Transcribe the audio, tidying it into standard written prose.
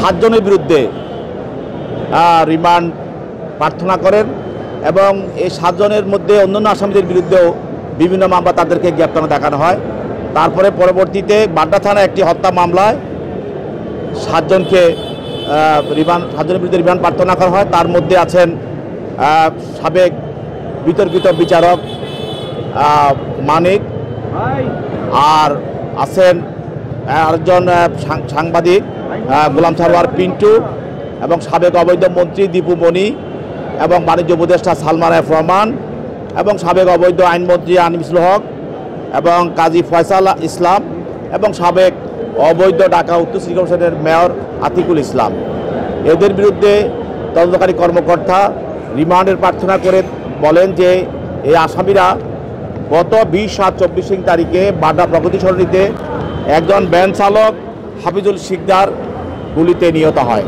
7 জনের বিরুদ্ধে রিমান্ড প্রার্থনা করেন এবং এই 7 জনের মধ্যে অন্যান্য আসামিদের বিরুদ্ধেও বিভিন্ন মামলা তাদেরকে গ্রেপ্তার দেখানো হয়। তারপরে পরবর্তীতে বাড্ডা থানায় একটি হত্যা মামলায় 7 জনকে 7 জনের বিরুদ্ধে রিমান্ড প্রার্থনা করা হয়। তার মধ্যে আছেন সাবেক বিতর্কিত বিচারক মানিক, আর আছেন আরেকজন সাংবাদিক গোলাম সারোয়ার পিন্টু, এবং সাবেক অবৈধ মন্ত্রী দীপু মনি, এবং বাণিজ্য উপদেষ্টা সালমান এফ রহমান, এবং সাবেক অবৈধ আইনমন্ত্রী আনিসুল হক এবং কাজী ফয়সাল ইসলাম, এবং সাবেক অবৈধ ঢাকা উত্তর সিটি কর্পোরেশনের মেয়র আতিকুল ইসলাম। এদের বিরুদ্ধে তদন্তকারী কর্মকর্তা রিমান্ডের প্রার্থনা করে বলেন যে এই আসামিরা গত 20/7/24 তারিখে বাড্ডা প্রগতি সরণিতে একজন ভ্যান চালক হাফিজুল শিকদার গুলিতে নিহত হয়।